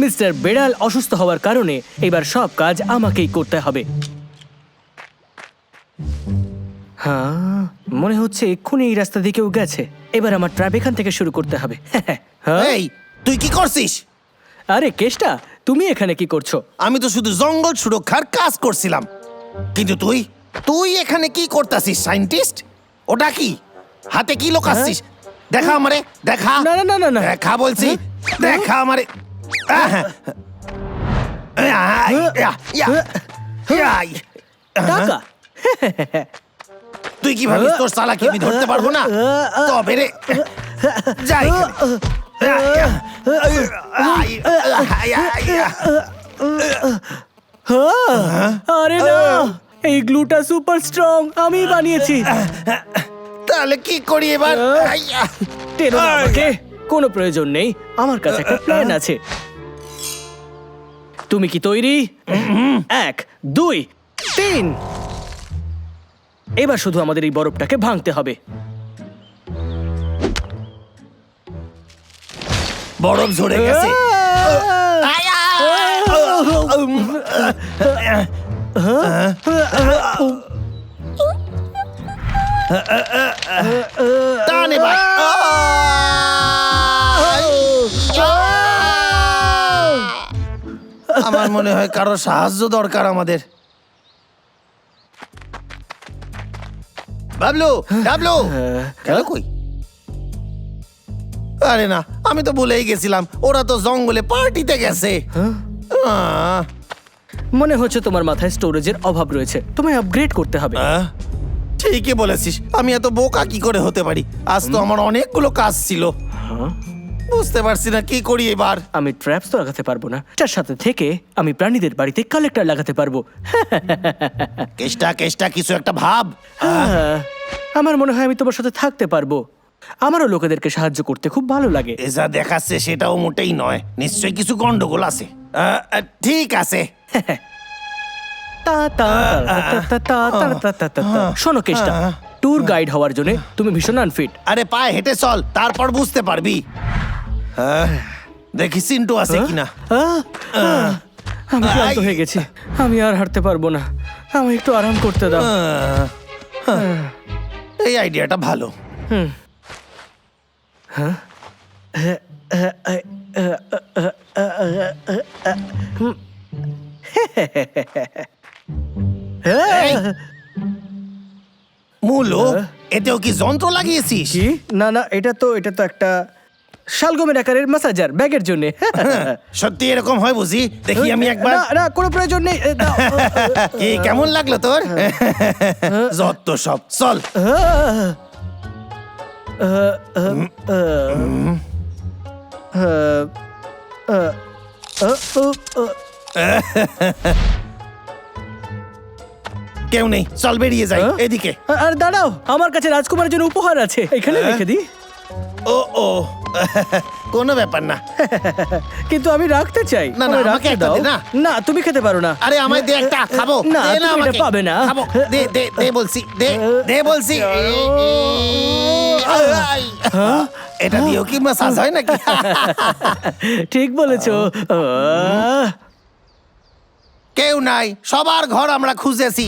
Mister বেড়াল অসুস্থ হওয়ার কারণে এবার সব কাজ আমাকেই করতে হবে। হ্যাঁ, মনে হচ্ছে এক্ষুনি এই রাস্তা দিয়ে কেউ গেছে। এবার আমার ট্র্যাপ এখান থেকে শুরু করতে হবে। হ্যাঁ? এই তুই কি করছিস? আরে কেষ্টা, তুমি এখানে কি করছো? আমি তো শুধু জঙ্গল সুরক্ষার কাজ করছিলাম, কিন্তু তুই তুই এখানে কি করতাছিস সায়েন্টিস্ট? ওটা কি হাতে কি লোকাচ্ছিস? দেখা আমারে, দেখা। না, না, না, না, না। দেখা বলছি, দেখা আমারে। টাকা? তুই কি ভাবিস তোর চালাকি আমি ধরতে পারবো না? তবে রে যাই। আরে না, এই গ্লুটা সুপার স্ট্রং, আমি বানিয়েছি। তাহলে কি করি এবার? টেনো না আমাকে, কোনো প্রয়োজন নেই, আমার কাছে একটা প্ল্যান আছে। তুমি কি তৈরি? 1, 2, 3। এবার শুধু আমাদের এই বরফটাকে ভাঙতে হবে। বরফ ঝরে গেছে। টান এবার। আমার মনে হয় কারো সাহায্য দরকার আমাদের। বাবলু, ডাবলু, গেল কই? আরে না, আমি তো ভুলেই গেছিলাম, ওরা তো জঙ্গলে পার্টিতে গেছে। মনে হচ্ছে তোমার মাথায় স্টোরেজের অভাব রয়েছে, তোমায় আপগ্রেড করতে হবে। ঠিকই বলেছিস, আমি এত বোকা কি করে হতে পারি? আজ তো আমার অনেকগুলো কাজ ছিল, বুঝতে পারছি না কি করি এবার। আমি ট্র্যাপস তো লাগাতে পারবো না, তার সাথে থেকে আমি প্রাণীদের বাড়িতে কালেক্টর লাগাতে পারবো। কেষ্টা কেষ্টা কিছু একটা ভাব। আমার মনে হয় আমি তোমার সাথে থাকতে পারবো। আমারও লোকেদেরকে সাহায্য করতে খুব ভালো লাগে। এ যা দেখাচ্ছে সেটাও মোটেই নয়, নিশ্চয়ই কিছু গন্ডগোল আছে। ঠিক আছে। শোনো কেষ্টা, ট্যুর গাইড হওয়ার জন্য তুমি ভীষণ আনফিট। আরে পায়ে হেঁটে চল, তারপর বুঝতে পারবি। দেখি চিন্টু আছে কিনা। আমি ক্লান্ত হয়ে গেছি, আমি আর হাঁটতে পারবো না, আমি একটু আরাম করতে দাও। এই আইডিয়াটা ভালো। মূলো, এতেও কি যন্ত্র লাগিয়েছিস? কি? না না, এটা তো একটা শালগমের আকারের ম্যাসাজার ব্যাগের জন্য। সত্যি এরকম হয় বুঝি? দেখি আমি একবার। না না, কোনো প্রয়োজন নেই, দাও। কি কেমন লাগলো তোর? যত সব, চল। কেউ নেই, চল বেরিয়ে যাই এদিকে। আর দাঁড়াও, আমার কাছে রাজকুমারের জন্য উপহার আছে, এখানে রেখে দিই। ও কোনো ব্যাপার না। কিন্তু আমি রাখতে চাই। না, না, আমায় আমাকে রাখতে একটা দাও। দে না। না, তুমি খেতে পারো না। আরে আমায় দে একটা, খাবো। না, দে তুমি আমাকে। এটা পাবে না। খাবো, দে দে দে বলছি, দে দে বলছি। এটা দিয়েও কি মাসাজ হয় নাকি? ঠিক বলেছো। কেউ নাই, সবার ঘর আমরা খুঁজেছি।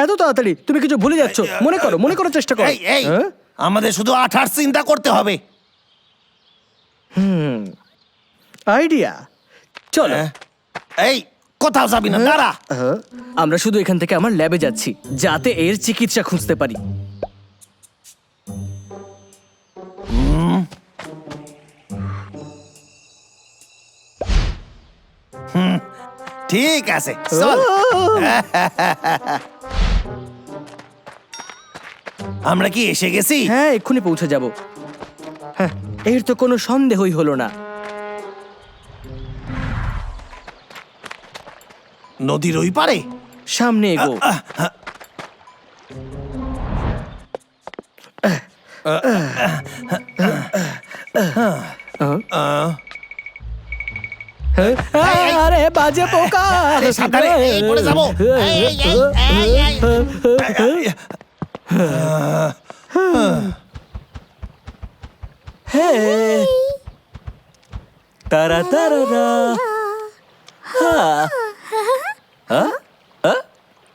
এত তাড়াতাড়ি তুমি কিছু ভুলে যাচ্ছ। মনে করার চেষ্টা করো। এই আমাদের শুধু আঠার চিন্তা করতে হবে। আইডিয়া, চলো। এই কোথাও যাবি না, দাঁড়া। আমরা শুধু এখান থেকে আমার ল্যাবে যাচ্ছি, যাতে এর চিকিৎসা খুঁজতে পারি। ঠিক আছে, চল। আমরা কি এসে গেছি? হ্যাঁ, এক্ষুনি পৌঁছে যাব। হ্যাঁ, এর তো কোনো সন্দেহই হলো না। নদীর ওই পারে? সামনে এগো। আরে বাজে পোকা! সাবধানে, এই পড়ে যাবো। তারা তারা রা।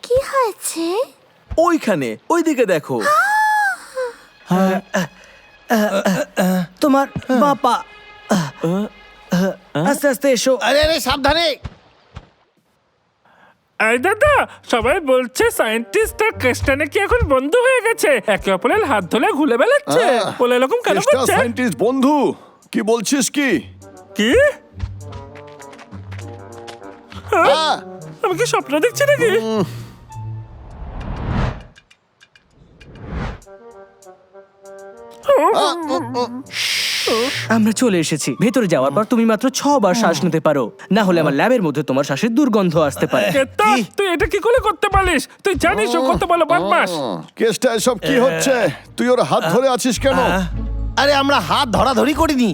কি হয়েছে? ওইখানে ওইদিকে দেখো। তোমার বাবা আস্তে আস্তে এসো। আরে আরে সাবধানে। এই দাদা, সবাই বলছে সায়েন্টিস্ট আর কেসটা নাকি এখন বন্ধ হয়ে গেছে, একে অপরের হাত ধরে ঘুরে বেড়াচ্ছে। বলে এরকম কেন করছে? সায়েন্টিস্ট বন্ধু, কি বলছিস কি? কি? হ্যাঁ? আমি কি স্বপ্ন দেখছি নাকি? আমরা চলে এসেছি। ভেতরে যাওয়ার পর তুমি মাত্র 6 বার শ্বাস নিতে পারো, না হলে আমার ল্যাবের মধ্যে তোমার শ্বাসের দুর্গন্ধ আসতে পারে। কেতা, তুই এটা কি করে করতে পারিস? তুই জানিস ও কত বড় বদমাশ। কেসটা এসব কি হচ্ছে? তুই ওর হাত ধরে আছিস কেন? আরে আমরা হাত ধরাধরি করিনি,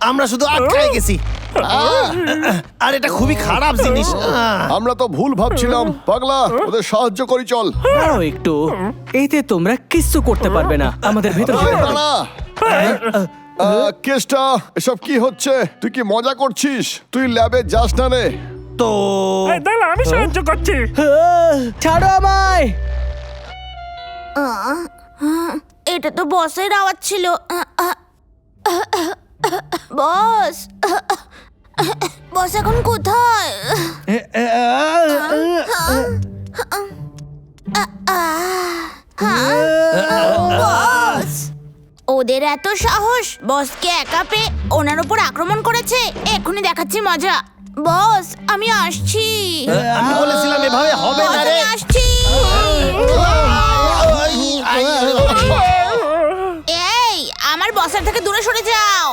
আমরা শুধু আটকায় গেছি। আর এটা খুবই খারাপ জিনিস। আমরা তো ভুল ভাবছিলাম। পাগলা, ওদের সাহায্য করি চল। দাঁড়াও একটু, এইতে তোমরা কিচ্ছু করতে পারবে না। আমাদের ভেতরে এই, যেতে হবে। দাঁড়া। কেসটা এসব কি হচ্ছে? তুই কি মজা করছিস? তুই ল্যাবে যাস না রে। তো এই দাঁড়া, আমি সাহায্য করছি। ছাড়ো আমায়। এটা তো বসের আওয়াজ ছিল। বস, বস এখন কোথায়? বস, ওদের এত সাহস বসকে একা পেয়ে ওনার উপর আক্রমণ করেছে। এক্ষুনি দেখাচ্ছি মজা। বস, আমি আসছি। আমি বলেছিলাম এভাবে হবে বস, না রে। আমি আসছি। এই, আমার বসের থেকে দূরে সরে যাও,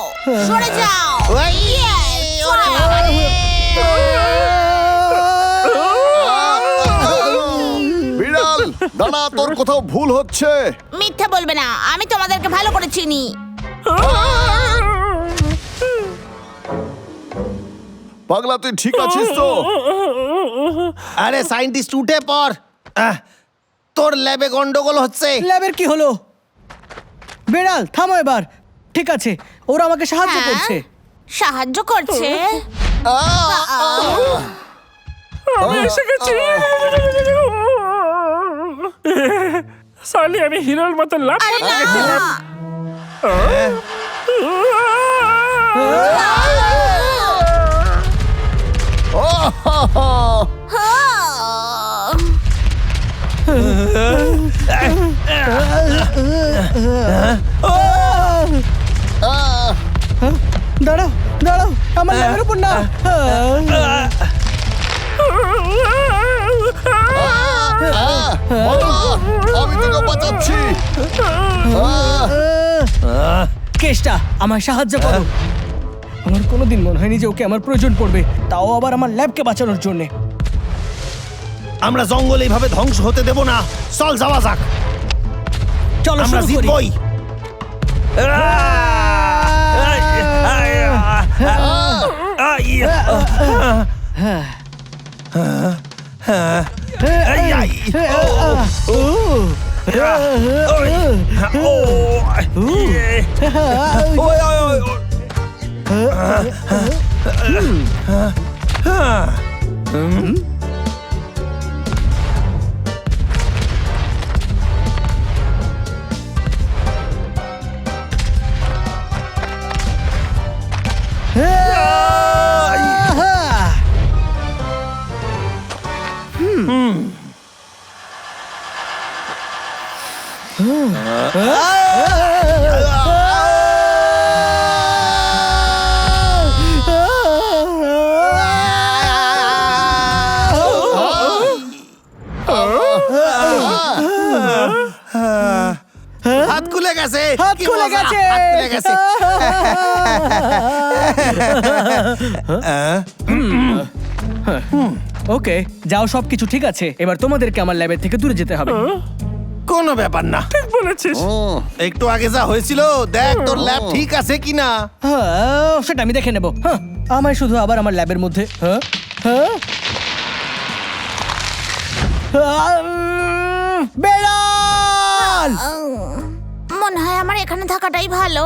সরে যাও। Yes, ওরে বাবা রে। বিড়াল, দাঁড়া, তোর কোথাও ভুল হচ্ছে। মিথ্যা বলবে না, আমি তোমাদেরকে ভালো করে চিনি। পাগলা, তুই ঠিক আছিস তো? আরে সায়েন্টিস্ট উঠে পড়। তোর ল্যাবে গন্ডগোল হচ্ছে। ল্যাবের কি হলো? বেড়াল থামো এবার। ঠিক আছে, ওরা আমাকে সাহায্য হ্যাঁ? করছে। সাহায্য করছে? আমি এসে গেছি। সালি, আমি হিরোর মতো লাভ আরে না। দাঁড়াও দাঁড়াও, আমার ল্যাবের উপর না। আমি তোকে বাঁচাচ্ছি। কেষ্টা, আমায় সাহায্য করো। আমার কোনোদিন মনে হয়নি যে ওকে আমার প্রয়োজন পড়বে, তাও আবার আমার ল্যাবকে বাঁচানোর জন্য। আমরা জঙ্গল এইভাবে ধ্বংস হতে দেব না। চল যাওয়া যাক, চলো আমরা শুরু করি। জিতবই। হাত খুলে গেছে, হাত কি খুলে মজা, গেছে। হাত খুলে গেছে। ওকে, যাও, সবকিছু ঠিক আছে। এবার তোমাদেরকে আমার ল্যাবের থেকে দূরে যেতে হবে। কোনো ব্যাপার না, ঠিক বলেছিস। একটু আগে যা হয়েছিল দেখ তোর ল্যাব ঠিক আছে কিনা। সেটা আমি দেখে নেব। আমায় শুধু আবার আমার ল্যাবের মধ্যে। বেড়াল! মনে হয় আমার এখানে থাকাটাই ভালো।